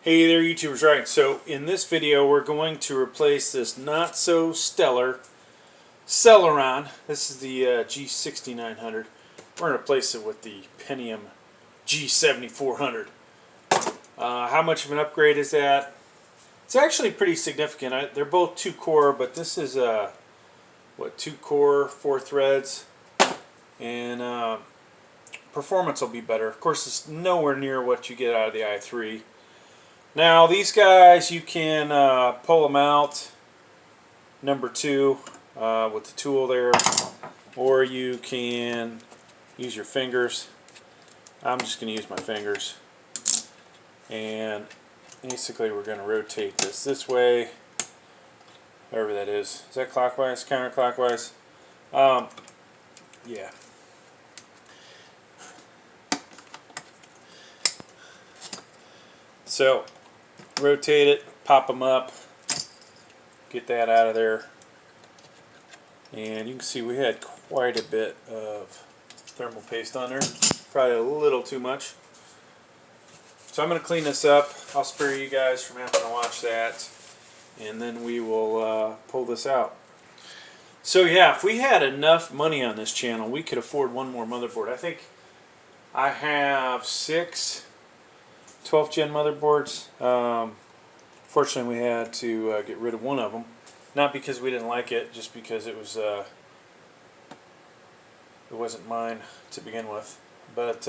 Hey there YouTubers, right, so in this video we're going to replace this not so stellar Celeron. This is the G6900. We're going to replace it with the Pentium G7400. How much of an upgrade is that? It's actually pretty significant. They're both 2-core, but this is 2-core, 4 threads, and performance will be better. Of course, it's nowhere near what you get out of the i3. Now these guys, you can pull them out number 2 with the tool there, or you can use your fingers. I'm just going to use my fingers, and basically we're going to rotate this way, wherever that is. Is that clockwise, counterclockwise? Yeah. So rotate it, pop them up, get that out of there, and you can see we had quite a bit of thermal paste on there, probably a little too much. So I'm going to clean this up. I'll spare you guys from having to watch that, and then we will pull this out. So yeah, if we had enough money on this channel, we could afford one more motherboard. I think I have 6 12th gen motherboards. Fortunately, we had to get rid of one of them, not because we didn't like it, just because it wasn't mine to begin with. But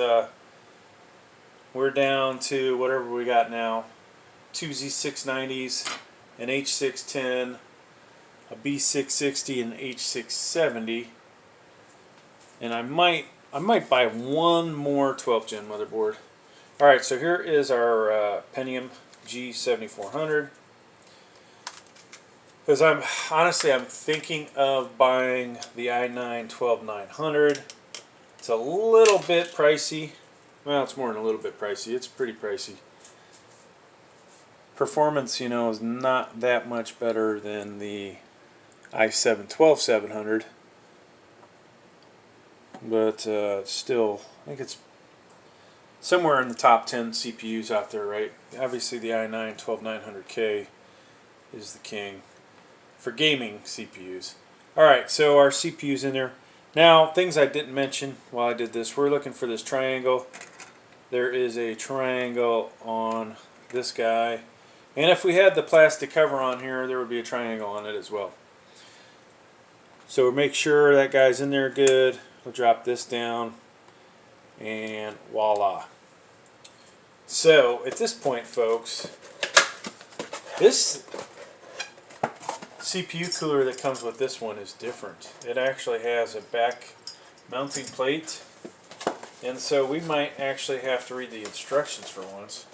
we're down to whatever we got now: 2 Z690s, an H610, a B660, and an H670, and I might buy one more 12th gen motherboard. Alright, so here is our Pentium G7400. Because I'm thinking of buying the i9-12900. It's a little bit pricey. Well, it's more than a little bit pricey. It's pretty pricey. Performance, you know, is not that much better than the i7-12700. But still, I think it's somewhere in the top 10 CPUs out there, right? Obviously the i9-12900K is the king for gaming CPUs. Alright, so our CPU's in there. Now, things I didn't mention while I did this, we're looking for this triangle. There is a triangle on this guy. And if we had the plastic cover on here, there would be a triangle on it as well. So make sure that guy's in there good. We'll drop this down, and voila. So at this point, folks, this CPU cooler that comes with this one is different. It actually has a back mounting plate, and so we might actually have to read the instructions for once,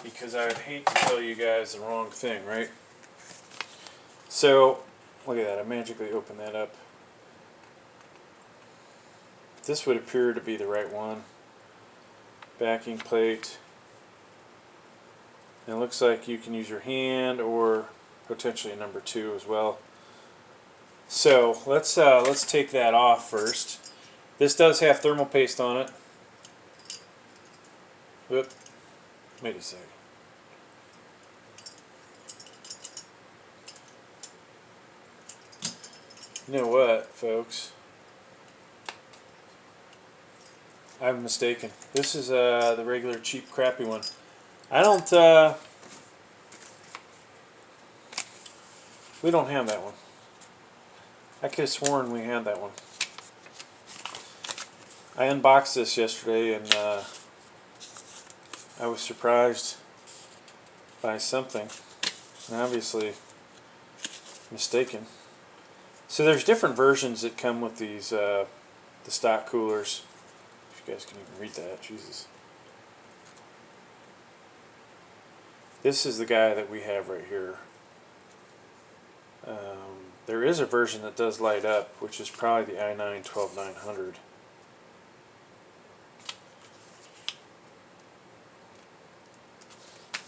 because I would hate to tell you guys the wrong thing, right? So look at that, I magically opened that up. This would appear to be the right one. Backing plate. And it looks like you can use your hand or potentially a number 2 as well. So let's take that off first. This does have thermal paste on it. Whoop. Wait a second. You know what, folks? I'm mistaken. This is the regular cheap crappy one. We don't have that one. I could have sworn we had that one. I unboxed this yesterday, and I was surprised by something, and obviously mistaken. So there's different versions that come with these the stock coolers. You guys can even read that, Jesus. This is the guy that we have right here. There is a version that does light up, which is probably the i9-12900.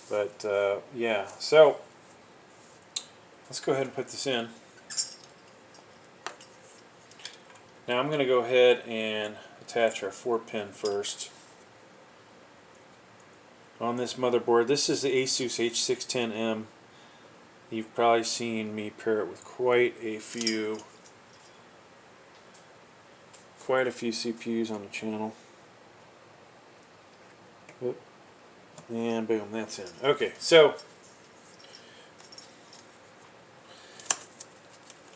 But yeah, so let's go ahead and put this in. Now I'm going to go ahead and attach our 4-pin first. on this motherboard. This is the Asus H610m. You've probably seen me pair it with quite a few CPUs on the channel. Oop. And boom, that's in. Okay, so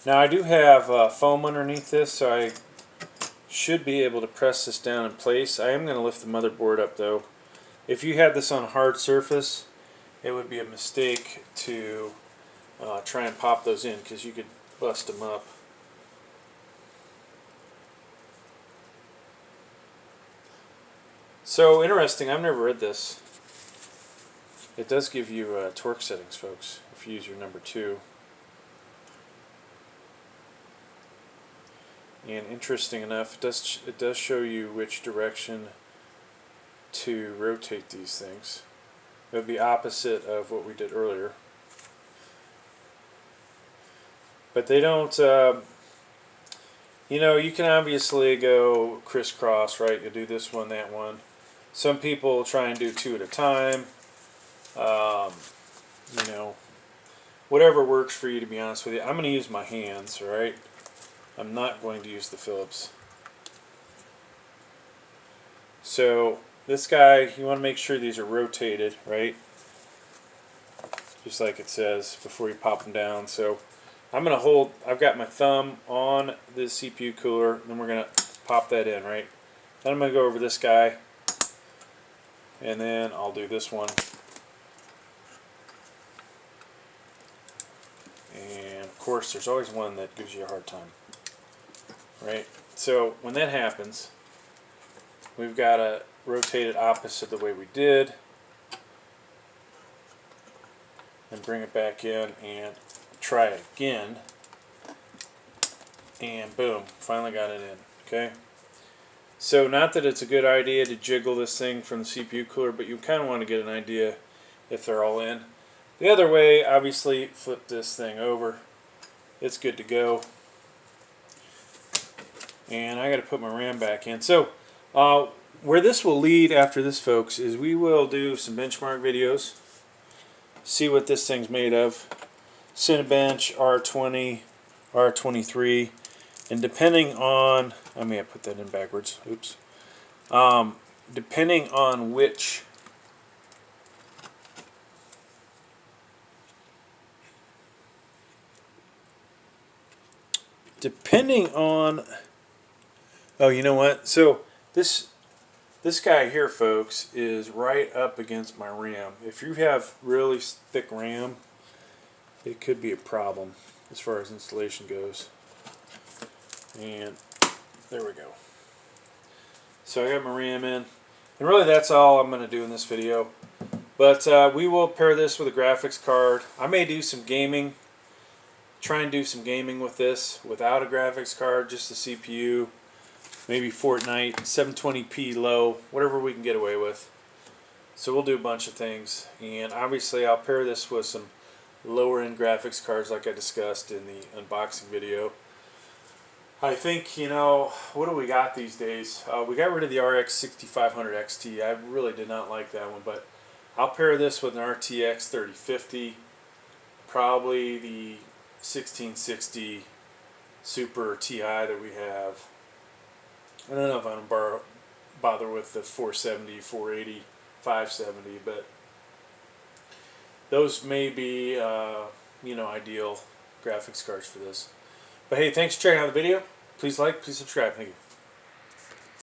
now I do have foam underneath this, so I should be able to press this down in place. I am going to lift the motherboard up though. If you had this on a hard surface, it would be a mistake to try and pop those in, because you could bust them up. So interesting, I've never read this. It does give you torque settings, folks, if you use your number 2. And interesting enough, it does show you which direction to rotate these things. It would be opposite of what we did earlier. But they don't, you know, you can obviously go crisscross, right? You do this one, that one. Some people try and do 2 at a time. You know, whatever works for you, to be honest with you. I'm going to use my hands, right? I'm not going to use the Phillips. So this guy, you want to make sure these are rotated, right? Just like it says before you pop them down. So I'm going to hold, I've got my thumb on the CPU cooler, and then we're going to pop that in, right? Then I'm going to go over this guy, and then I'll do this one. And of course, there's always one that gives you a hard time, right? So when that happens, we've got to rotate it opposite the way we did, and bring it back in and try it again, and boom, finally got it in. Okay, so not that it's a good idea to jiggle this thing from the CPU cooler, but you kind of want to get an idea if they're all in. The other way, obviously, flip this thing over. It's good to go. And I got to put my RAM back in. So where this will lead after this, folks, is we will do some benchmark videos, see what this thing's made of. Cinebench, R20, R23, and depending on, I may have put that in backwards, oops. Depending on which oh, you know what? So this guy here, folks, is right up against my RAM. If you have really thick RAM, it could be a problem as far as installation goes. And there we go. So I got my RAM in, and really that's all I'm going to do in this video. But we will pair this with a graphics card. I may do some gaming, try and do some gaming with this without a graphics card, just the CPU, maybe Fortnite, 720p low, whatever we can get away with. So we'll do a bunch of things, and obviously I'll pair this with some lower end graphics cards like I discussed in the unboxing video. I think, you know, what do we got these days? We got rid of the RX 6500 XT. I really did not like that one, but I'll pair this with an RTX 3050, probably the 1660 Super Ti that we have. I don't know if I'm going to bother with the 470, 480, 570, but those may be, you know, ideal graphics cards for this. But hey, thanks for checking out the video. Please like, please subscribe. Thank you.